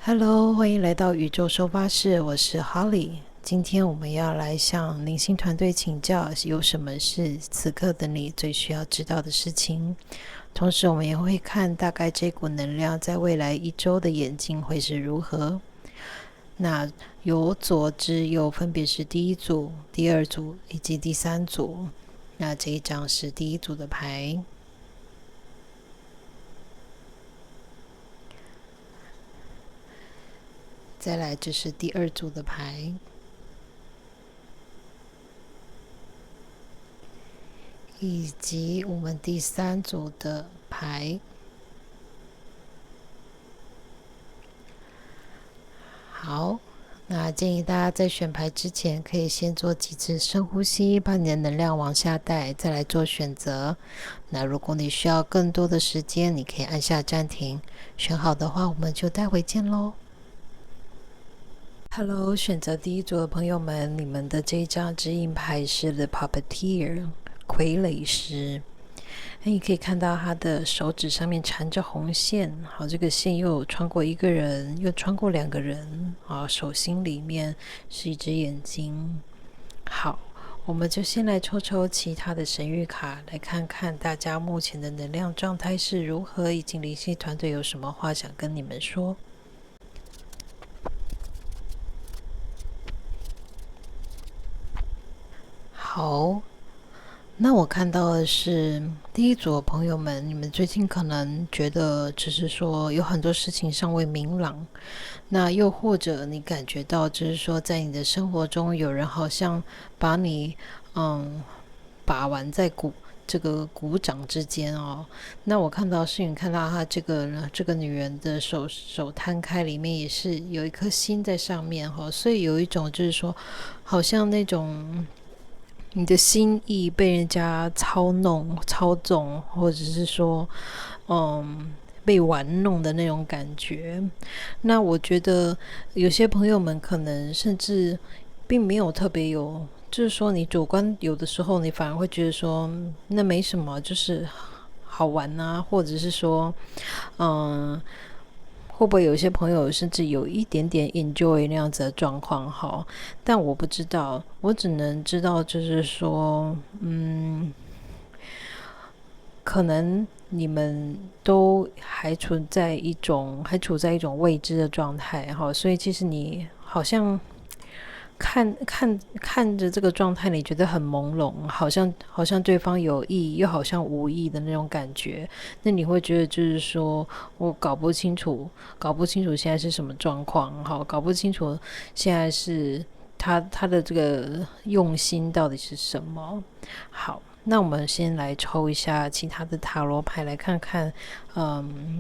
Hello，欢迎来到宇宙收发室，我是 Holly。今天我们要来向灵性团队请教，有什么是此刻的你最需要知道的事情。同时，我们也会看大概这股能量在未来一周的演进会是如何。那由左至右分别是第一组、第二组以及第三组。那这一张是第一组的牌。再来，这是第二组的牌，以及我们第三组的牌。好，那建议大家在选牌之前，可以先做几次深呼吸，把你的能量往下带，再来做选择。那如果你需要更多的时间，你可以按下暂停。选好的话，我们就待会见咯。Hello， 选择第一组的朋友们，你们的这一张指引牌是 The Puppeteer 傀儡师。你可以看到他的手指上面缠着红线，好，这个线又穿过一个人，又穿过两个人，啊，手心里面是一只眼睛。好，我们就先来抽抽其他的神谕卡，来看看大家目前的能量状态是如何，以及灵性团队有什么话想跟你们说。好，那我看到的是第一组的朋友们，你们最近可能觉得只是说有很多事情尚未明朗，那又或者你感觉到就是说在你的生活中有人好像把你把玩在这个鼓掌之间哦。那我看到是你看到她这个女人的手摊开，里面也是有一颗心在上面哈，所以有一种就是说好像那种你的心意被人家操弄、操纵，或者是说，被玩弄的那种感觉。那我觉得有些朋友们可能甚至并没有特别有，就是说你主观有的时候你反而会觉得说那没什么，就是好玩啊，或者是说，会不会有些朋友甚至有一点点 enjoy 那样子的状况哈？但我不知道，我只能知道就是说，可能你们都还处在一种未知的状态哈，所以其实你好像看着这个状态，你觉得很朦胧，好像对方有意，又好像无意的那种感觉。那你会觉得就是说我搞不清楚现在是什么状况，好，搞不清楚现在是他的这个用心到底是什么。好，那我们先来抽一下其他的塔罗牌，来看看，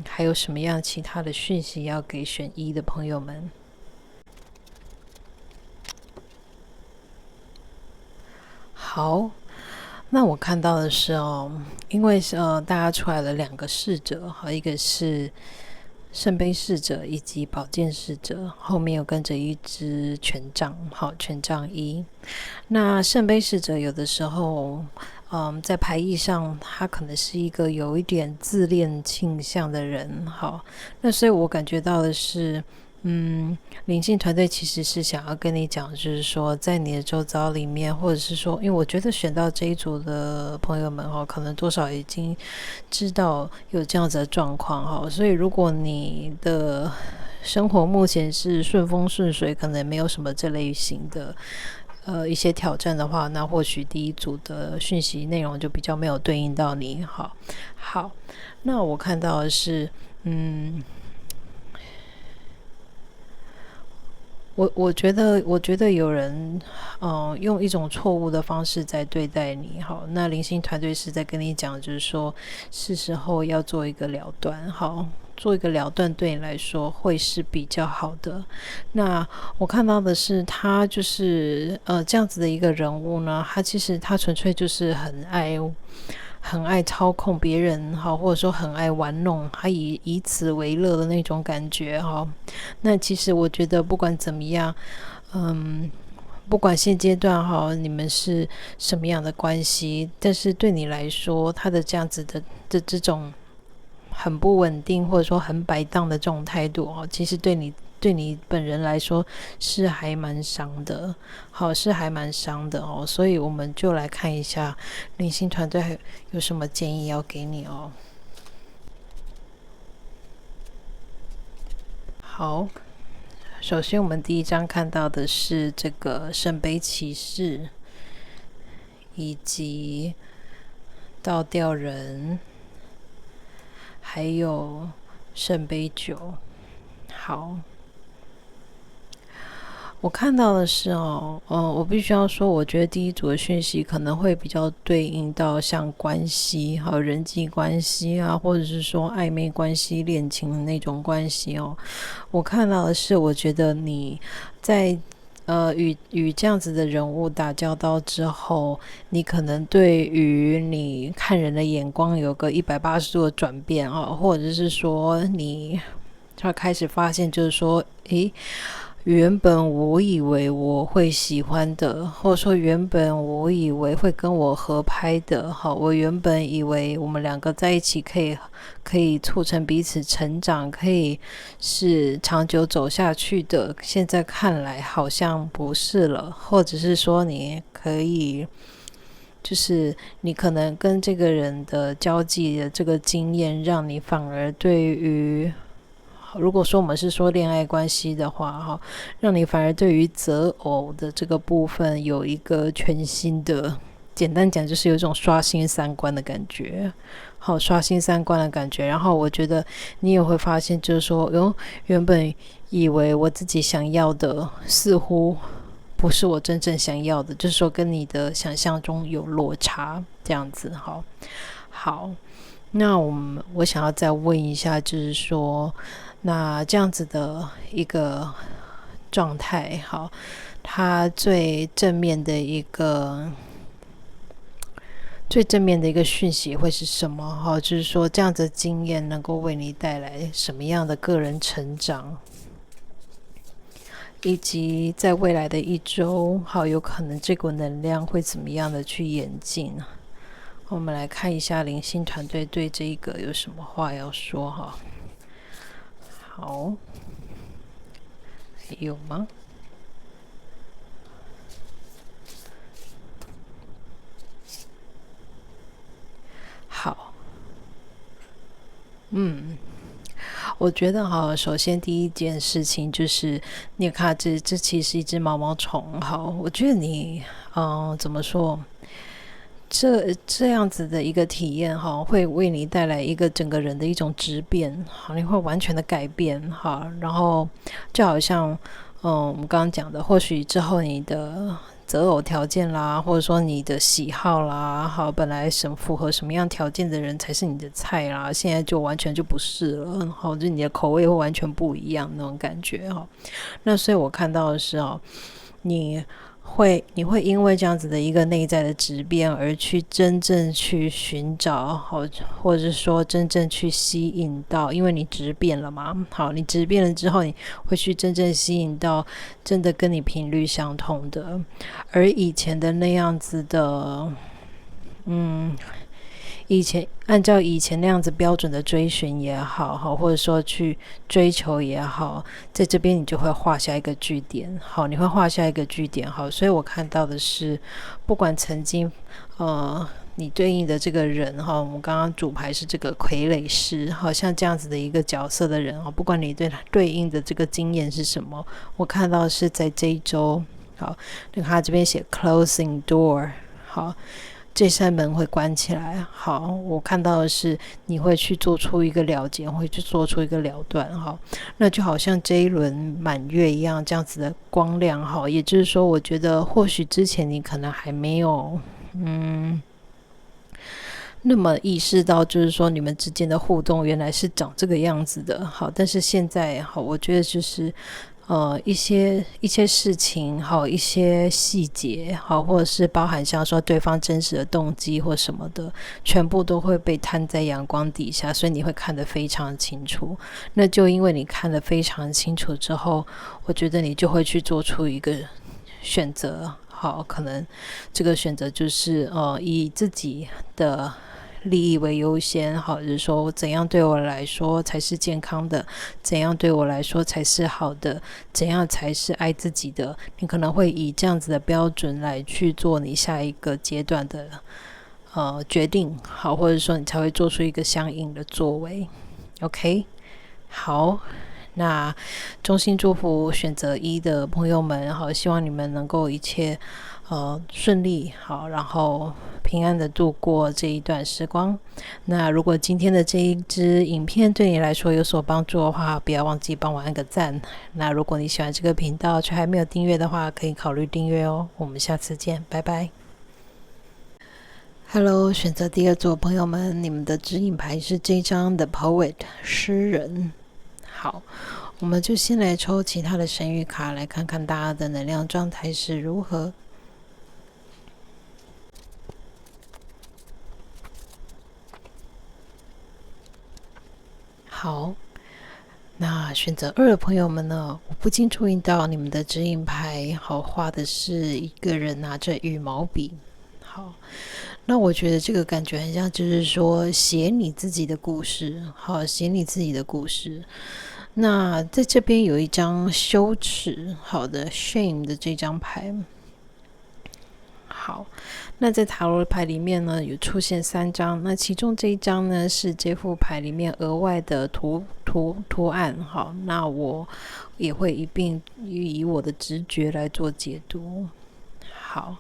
还有什么样其他的讯息要给选一的朋友们。好，那我看到的是因为大家出来了两个侍者，好，一个是圣杯侍者以及宝剑侍者，后面有跟着一只权杖，好，权杖一。那圣杯侍者有的时候，在牌意上，他可能是一个有一点自恋倾向的人，好，那所以我感觉到的是。灵性团队其实是想要跟你讲，就是说，在你的周遭里面，或者是说，因为我觉得选到这一组的朋友们可能多少已经知道有这样子的状况所以如果你的生活目前是顺风顺水，可能没有什么这类型的一些挑战的话，那或许第一组的讯息内容就比较没有对应到你。好，那我看到的是，我觉得有人，用一种错误的方式在对待你。好，那灵性团队是在跟你讲，就是说，是时候要做一个了断。好，做一个了断对你来说会是比较好的。那我看到的是，他就是这样子的一个人物呢，他其实他纯粹就是很爱操控别人或者说很爱玩弄，他以此为乐的那种感觉那其实我觉得不管怎么样，不管现阶段你们是什么样的关系，但是对你来说，他的这样子的这种很不稳定或者说很摆荡的这种态度其实对你对你本人来说是还蛮伤的，好，是还蛮伤的哦。所以我们就来看一下灵性团队有什么建议要给你哦。好，首先我们第一张看到的是这个圣杯骑士，以及倒吊人，还有圣杯九。好，我看到的是我必须要说，我觉得第一组的讯息可能会比较对应到像关系，还有人际关系啊，或者是说暧昧关系、恋情的那种关系哦。我看到的是，我觉得你在与这样子的人物打交道之后，你可能对于你看人的眼光有个180度的转变哦，或者是说你开始发现，就是说，原本我以为我会喜欢的，或者说原本我以为会跟我合拍的，好，我原本以为我们两个在一起可以促成彼此成长，可以是长久走下去的，现在看来好像不是了，或者是说你可以。就是你可能跟这个人的交际的这个经验，让你反而对于如果说我们是说恋爱关系的话，让你反而对于择偶的这个部分有一个全新的，简单讲就是有一种刷新三观的感觉。好，刷新三观的感觉。然后我觉得你也会发现，就是说，原本以为我自己想要的，似乎不是我真正想要的，就是说跟你的想象中有落差，这样子。好，那我想要再问一下，就是说。那这样子的一个状态，好，它最正面的一个讯息会是什么？好，就是说这样子的经验能够为你带来什么样的个人成长，以及在未来的一周，好，有可能这股能量会怎么样的去演进？我们来看一下灵性团队对这一个有什么话要说哈。好，还有吗？好，我觉得首先第一件事情就是，你看这其实是一只毛毛虫。好，我觉得你怎么说？这样子的一个体验会为你带来一个整个人的一种质变，你会完全的改变然后就好像我们刚刚讲的，或许之后你的择偶条件啦，或者说你的喜好啦，本来符合什么样条件的人才是你的菜啦，现在就完全就不是了，就你的口味会完全不一样那种感觉那所以我看到的是你会因为这样子的一个内在的质变而去真正去寻找或者是说真正去吸引到，因为你质变了嘛，好，你质变了之后，你会去真正吸引到真的跟你频率相同的，而以前的那样子的按照以前那样子标准的追寻也好，或者说去追求也好，在这边你就会画下一个句点。好，你会画下一个句点。好，所以我看到的是，不管曾经你对应的这个人我们刚刚主牌是这个傀儡师，好像这样子的一个角色的人不管你对应的这个经验是什么，我看到是在这一周。好，你看他这边写 closing door， 好。这扇门会关起来。好，我看到的是你会去做出一个了结，会去做出一个了断。好，那就好像这一轮满月一样，这样子的光亮。好，也就是说，我觉得或许之前你可能还没有那么意识到，就是说你们之间的互动原来是长这个样子的。好，但是现在我觉得就是一些事情一些细节或者是包含像说对方真实的动机或什么的，全部都会被摊在阳光底下，所以你会看得非常清楚。那就因为你看得非常清楚之后，我觉得你就会去做出一个选择。好，可能这个选择就是以自己的利益为优先，好，就是说怎样对我来说才是健康的，怎样对我来说才是好的，怎样才是爱自己的，你可能会以这样子的标准来去做你下一个阶段的决定，好，或者说你才会做出一个相应的作为。 OK， 好，那衷心祝福选择1的朋友们，好，希望你们能够一切顺利，好，然后平安的度过这一段时光。那如果今天的这一支影片对你来说有所帮助的话，不要忘记帮我按个赞。那如果你喜欢这个频道却还没有订阅的话，可以考虑订阅哦。我们下次见，拜拜。Hello， 选择第2组的朋友们，你们的指引牌是这张 The Poet 诗人。好，我们就先来抽其他的神谕卡，来看看大家的能量状态是如何。好，那选择2的朋友们呢，我不禁注意到你们的指引牌好画的是一个人拿着羽毛笔。好，那我觉得这个感觉很像就是说写你自己的故事，好，写你自己的故事。那在这边有一张羞耻，好的 shame 的这张牌。好，那在塔罗牌里面呢有出现3张，那其中这一张呢是这副牌里面额外的图案。好，那我也会一并以我的直觉来做解读。好，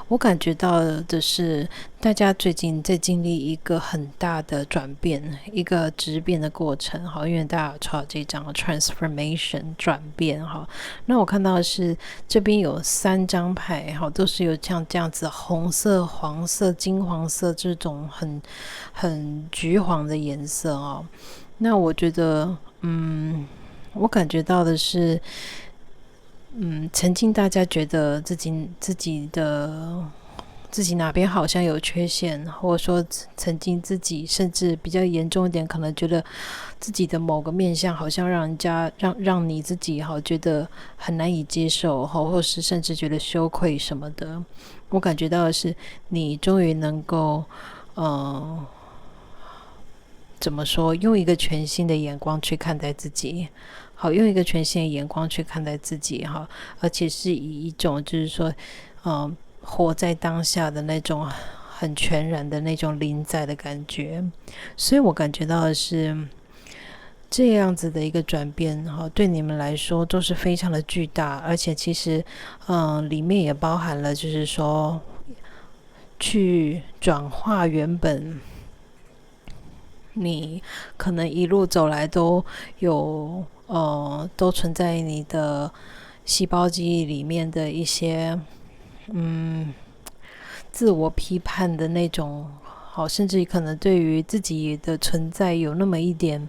我感觉到的是大家最近在经历一个很大的转变，一个质变的过程。好，因为大家有抽到这张 transformation 转变。好，那我看到的是这边有3张牌，好，都是有像这样子红色、黄色、金黄色这种很橘黄的颜色哦。那我觉得我感觉到的是曾经大家觉得自己哪边好像有缺陷，或者说曾经自己甚至比较严重一点，可能觉得自己的某个面向好像让你自己好觉得很难以接受，或是甚至觉得羞愧什么的。我感觉到的是你终于能够怎么说，用一个全新的眼光去看待自己。好，用一个全新的眼光去看待自己，哈，而且是以一种就是说活在当下的那种很全然的那种临在的感觉。所以我感觉到的是这样子的一个转变，对你们来说都是非常的巨大，而且其实里面也包含了就是说去转化原本你可能一路走来都有都存在你的细胞记忆里面的一些自我批判的那种，好，甚至可能对于自己的存在有那么一点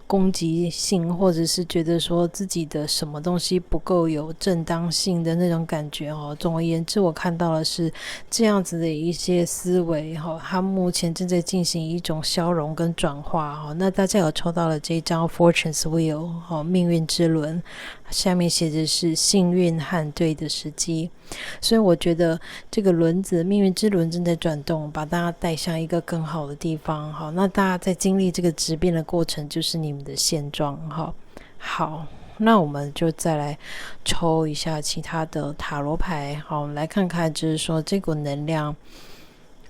攻击性，或者是觉得说自己的什么东西不够有正当性的那种感觉哦。总而言之，我看到的是这样子的一些思维哈，它目前正在进行一种消融跟转化哈。那大家有抽到了这张 Fortune's Wheel 哈，命运之轮，下面写的是幸运和对的时机。所以我觉得这个轮子，命运之轮正在转动，把大家带向一个更好的地方。好，那大家在经历这个质变的过程，就是你们的现状。好，那我们就再来抽一下其他的塔罗牌。好，我们来看看，就是说这股能量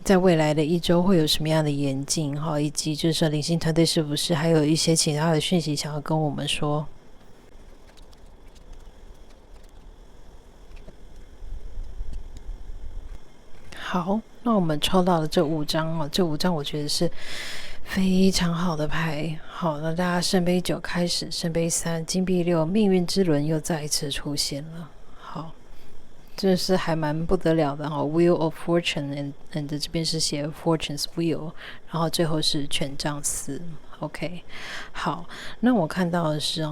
在未来的一周会有什么样的演进，以及就是说灵性团队是不是还有一些其他的讯息想要跟我们说。好，那我们抽到了这5张哦，这5张我觉得是非常好的牌。好，那大家圣杯9开始，圣杯3，金币6，命运之轮又再一次出现了。好，这是还蛮不得了的Wheel of Fortune and 这边是写 Fortune's Wheel， 然后最后是权杖4。OK， 好，那我看到的是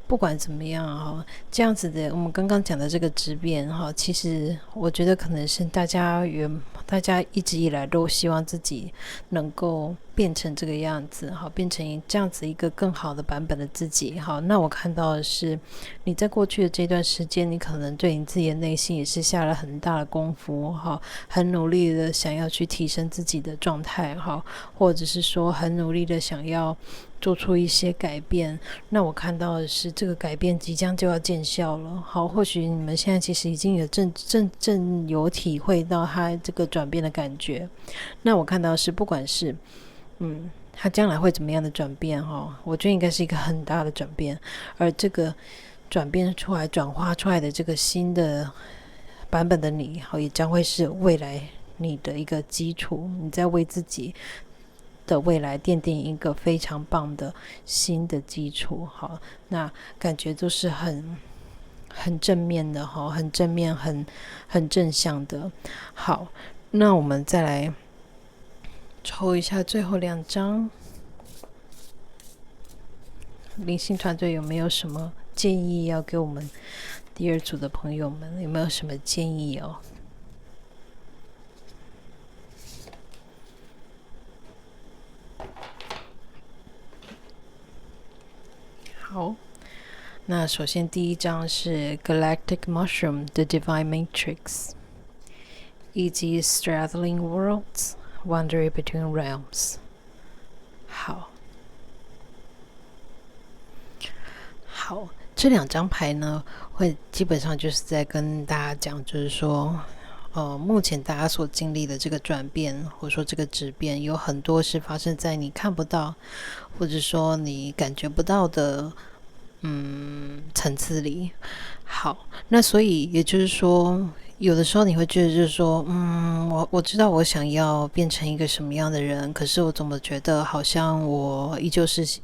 不管怎么样这样子的，我们刚刚讲的这个质变其实我觉得可能是大家一直以来都希望自己能够变成这个样子，好，变成这样子一个更好的版本的自己。好，那我看到的是你在过去的这段时间，你可能对你自己的内心也是下了很大的功夫，好，很努力的想要去提升自己的状态，好，或者是说很努力的想要做出一些改变。那我看到的是这个改变即将就要见效了。好，或许你们现在其实已经有正有体会到它这个转变的感觉。那我看到的是不管是它将来会怎么样的转变，我觉得应该是一个很大的转变，而这个转变出来转化出来的这个新的版本的你，也将会是未来你的一个基础，你在为自己的未来奠定一个非常棒的新的基础。好，那感觉都是很正面的，很正面，很正向的。好，那我们再来抽一下最后2张，灵性团队有没有什么建议要给我们第2组的朋友们？有没有什么建议哦？好，那首先第1张是 Galactic Mushroom The Divine Matrix 以及 Straddling Worlds Wandering Between Realms。 好，这2张牌呢，会基本上就是在跟大家讲，就是说目前大家所经历的这个转变，或者说这个质变，有很多是发生在你看不到，或者说你感觉不到的层次里。好，那所以也就是说，有的时候你会觉得就是说我知道我想要变成一个什么样的人，可是我怎么觉得好像我依旧是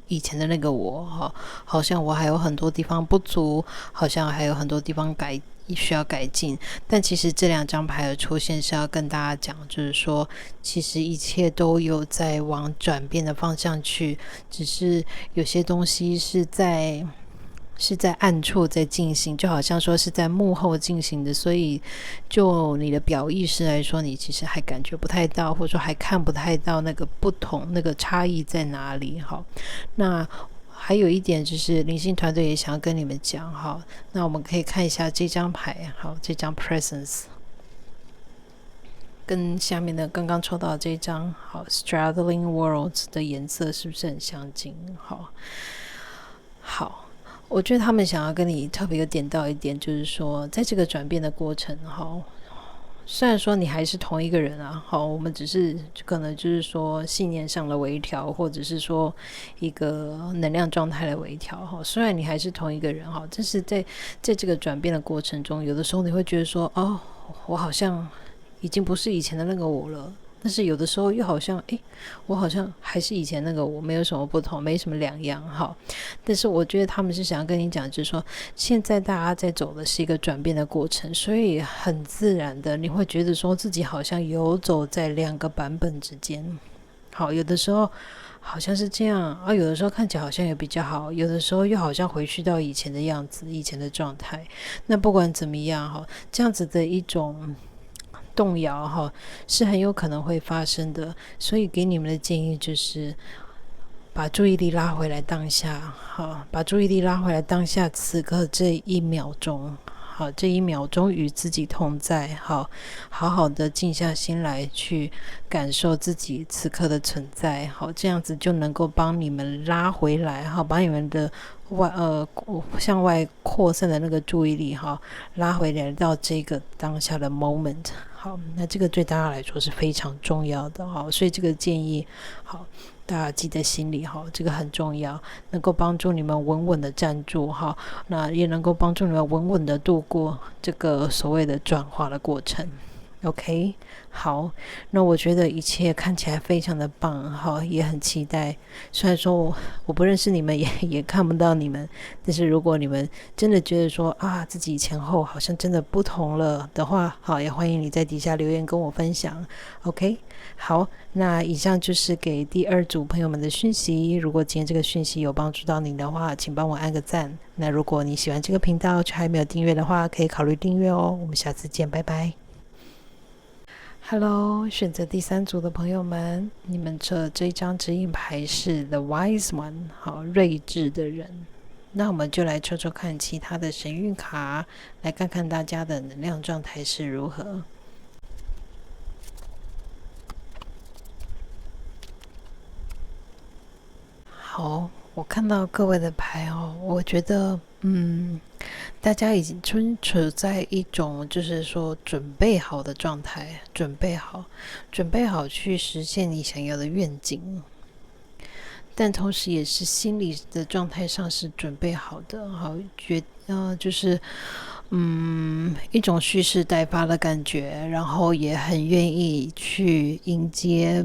以前的那个我，好像我还有很多地方不足，好像还有很多地方需要改进。但其实这2张牌的出现是要跟大家讲，就是说其实一切都有在往转变的方向去，只是有些东西是在暗处在进行，就好像说是在幕后进行的，所以就你的表意识来说，你其实还感觉不太到，或者说还看不太到那个不同，那个差异在哪里。好，那还有一点就是灵性团队也想要跟你们讲，好，那我们可以看一下这张牌，好，这张 Presence 跟下面的刚刚抽到的这张好 Straddling Worlds 的颜色是不是很相近？好，我觉得他们想要跟你特别有点到一点，就是说在这个转变的过程，虽然说你还是同一个人啊，我们只是可能就是说信念上的微调，或者是说一个能量状态的微调，虽然你还是同一个人，但是在这个转变的过程中，有的时候你会觉得说我好像已经不是以前的那个我了，但是有的时候又好像我好像还是以前那个我，没有什么不同，没什么两样。但是我觉得他们是想要跟你讲，就是说现在大家在走的是一个转变的过程，所以很自然的你会觉得说自己好像游走在2个版本之间。好，有的时候好像是这样有的时候看起来好像也比较好，有的时候又好像回去到以前的样子，以前的状态。那不管怎么样这样子的一种动摇是很有可能会发生的，所以给你们的建议就是把注意力拉回来当下，把注意力拉回来当下，此刻这1秒钟，这1秒钟与自己同在，好好的静下心来去感受自己此刻的存在，这样子就能够帮你们拉回来，把你们的向外扩散的那个注意力拉回来到这个当下的 moment。 好，那这个对大家来说是非常重要的，所以这个建议大家记在心里，这个很重要，能够帮助你们稳稳的站住，那也能够帮助你们稳稳的度过这个所谓的转化的过程。OK， 好，那我觉得一切看起来非常的棒，也很期待。虽然说我不认识你们，也看不到你们，但是如果你们真的觉得说自己前后好像真的不同了的话，也欢迎你在底下留言跟我分享。OK， 好，那以上就是给第2组朋友们的讯息。如果今天这个讯息有帮助到您的话，请帮我按个赞。那如果你喜欢这个频道却还没有订阅的话，可以考虑订阅哦。我们下次见，拜拜。Hello，选择第三组的朋友们，你们这一张指引牌是 The Wise One， 好，睿智的人。那我们就来抽抽看其他的神谕卡，来看看大家的能量状态是如何。好，我看到各位的牌哦，我觉得，大家已经处在一种就是说准备好的状态，准备好去实现你想要的愿景，但同时也是心理的状态上是准备好的，好就是一种蓄势待发的感觉，然后也很愿意去迎接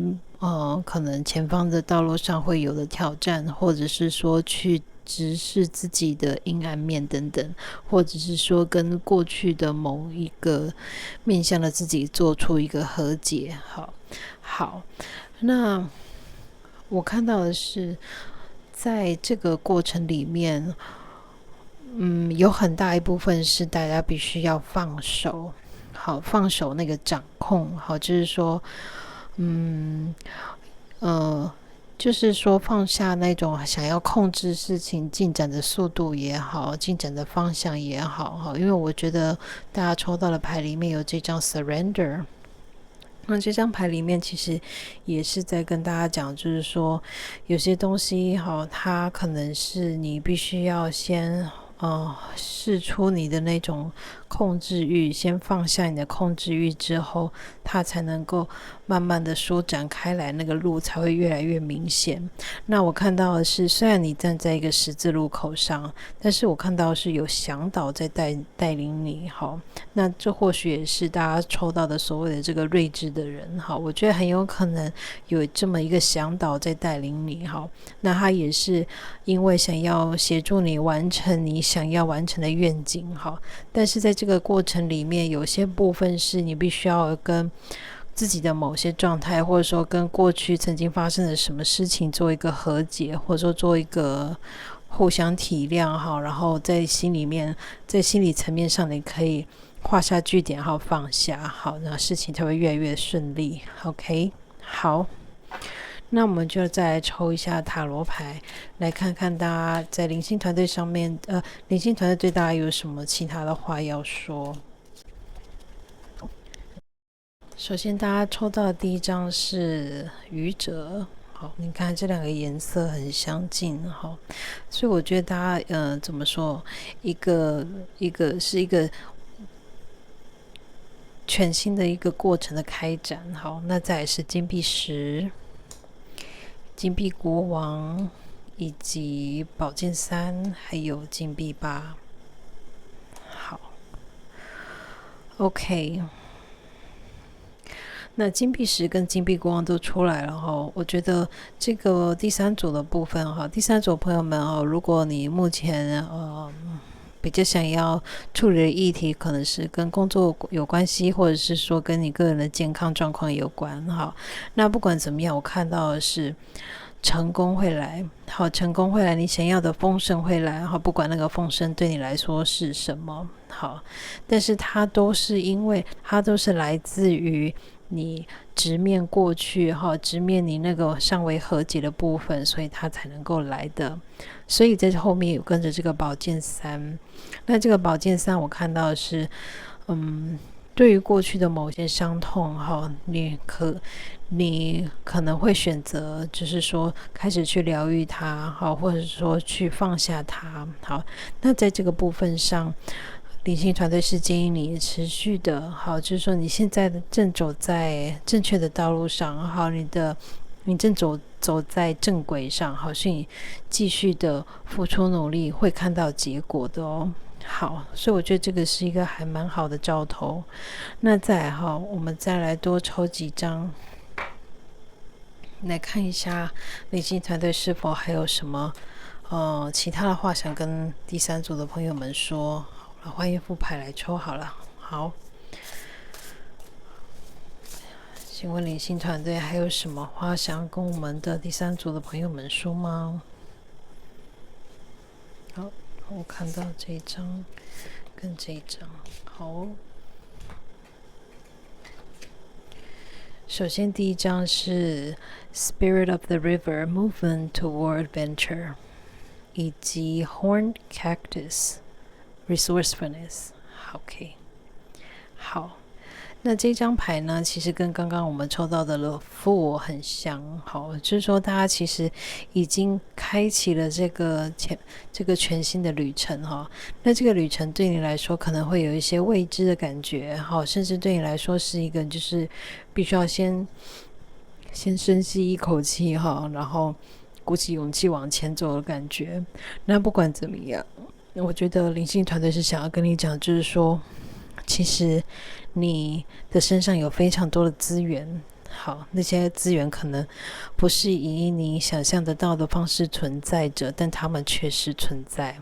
可能前方的道路上会有的挑战，或者是说去直视自己的阴暗面等等，或者是说跟过去的某一个面向的自己做出一个和解。好，那我看到的是，在这个过程里面，有很大一部分是大家必须要放手，好，放手那个掌控，好，就是说，嗯，就是说放下那种想要控制事情进展的速度也好，进展的方向也好，因为我觉得大家抽到的牌里面有这张 surrender。那这张牌里面其实也是在跟大家讲，就是说有些东西它可能是你必须要先试出你的那种控制欲，先放下你的控制欲之后，它才能够慢慢的舒展开来，那个路才会越来越明显。那我看到的是，虽然你站在一个十字路口上，但是我看到的是有向导在带领你。好，那这或许也是大家抽到的所谓的这个睿智的人。好，我觉得很有可能有这么一个向导在带领你。好，那他也是因为想要协助你完成你想要完成的愿景。好，但是在这个过程里面，有些部分是你必须要跟自己的某些状态，或者说跟过去曾经发生的什么事情做一个和解，或者说做一个互相体谅。好，然后在心理层面上，你可以画下句点，好，放下，好，那事情才会越来越顺利。OK， 好，那我们就再来抽一下塔罗牌，来看看大家在灵性团队上面，灵性团队对大家有什么其他的话要说。首先，大家抽到的第一张是愚者。好，你看这两个颜色很相近，好，所以我觉得大家，怎么说，一个是一个全新的一个过程的开展。好，那再来是金币十、金币国王以及宝剑三，还有金币八。好 ，OK。那金币石跟金币国王都出来了哈，我觉得这个第三组的部分哈，第三组朋友们哦，如果你目前比较想要处理的议题，可能是跟工作有关系，或者是说跟你个人的健康状况有关哈。那不管怎么样，我看到的是成功会来，好，成功会来，你想要的丰盛会来，好，不管那个丰盛对你来说是什么，好，但是它都是来自于你直面过去，直面你那个尚未和解的部分，所以它才能够来的。所以在后面有跟着这个宝剑三，那这个宝剑三我看到的是，对于过去的某些伤痛，你可能会选择，就是说开始去疗愈它，好，或者说去放下它。好，那在这个部分上，灵性团队是建议你持续的，好，就是说你现在正走在正确的道路上，好，你正走在正轨上，好，是你继续的付出努力会看到结果的哦。好，所以我觉得这个是一个还蛮好的兆头。那再来哈，我们再来多抽几张，来看一下灵性团队是否还有什么其他的话想跟第三组的朋友们说。好，换一副牌来抽好了。好，请问灵性团队还有什么话想跟我们的第三组的朋友们说吗？好，我看到这一张跟这一张。好，首先第一张是 Spirit of the River Movement Toward Adventure 以及 Horned Cactus Resourcefulness。 OK， 好，那这张牌呢，其实跟刚刚我们抽到的 The Fool 很像。好，就是说大家其实已经开启了这个全新的旅程哈。那这个旅程对你来说可能会有一些未知的感觉，好，甚至对你来说是一个就是必须要先深吸一口气哈，然后鼓起勇气往前走的感觉。那不管怎么样，我觉得灵性团队是想要跟你讲，就是说其实你的身上有非常多的资源，好，那些资源可能不是以你想象得到的方式存在着，但它们确实存在。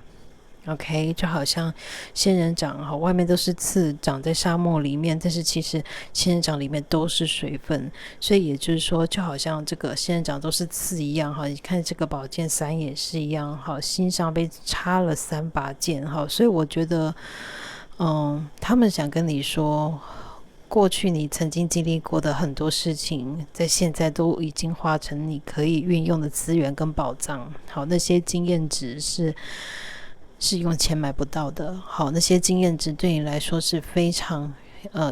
OK， 就好像仙人掌外面都是刺，长在沙漠里面，但是其实仙人掌里面都是水分，所以也就是说，就好像这个仙人掌都是刺一样你看这个宝剑三也是一样心上被插了3把剑所以我觉得他们想跟你说，过去你曾经经历过的很多事情，在现在都已经化成你可以运用的资源跟宝藏。好，那些经验值是用钱买不到的。好，那些经验值对你来说是非常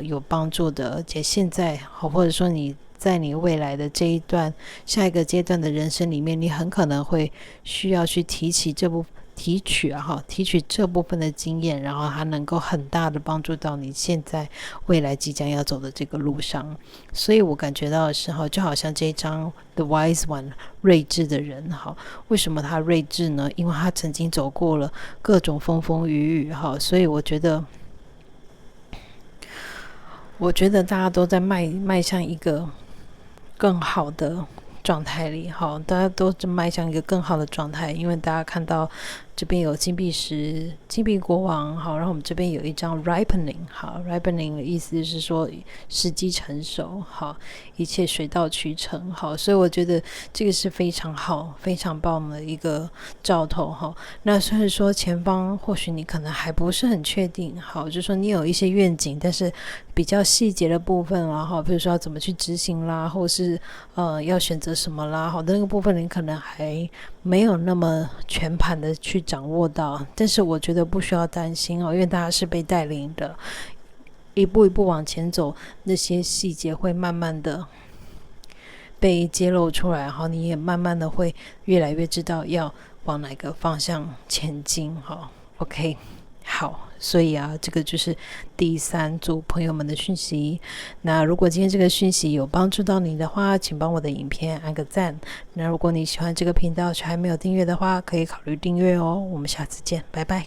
有帮助的，而且现在或者说你在你未来的这一段下一个阶段的人生里面，你很可能会需要去提取这部分的经验，然后它能够很大的帮助到你现在未来即将要走的这个路上。所以我感觉到的是就好像这一张 The Wise One 睿智的人为什么他睿智呢？因为他曾经走过了各种风风雨雨所以我觉得大家都在迈向一个更好的状态里大家都迈向一个更好的状态，因为大家看到这边有金币石、金币国王然后我们这边有一张 ripening ripening 的意思是说时机成熟一切水到渠成所以我觉得这个是非常好非常棒的一个兆头那虽然说前方或许你可能还不是很确定就是说你有一些愿景，但是比较细节的部分比如说要怎么去执行啦，或是要选择什么啦那个部分你可能还没有那么全盘的去掌握到，但是我觉得不需要担心因为大家是被带领的，一步一步往前走，那些细节会慢慢的被揭露出来你也慢慢的会越来越知道要往哪个方向前进OK， 好，所以这个就是第3组朋友们的讯息。那如果今天这个讯息有帮助到你的话，请帮我的影片按个赞。那如果你喜欢这个频道却还没有订阅的话，可以考虑订阅哦。我们下次见，拜拜。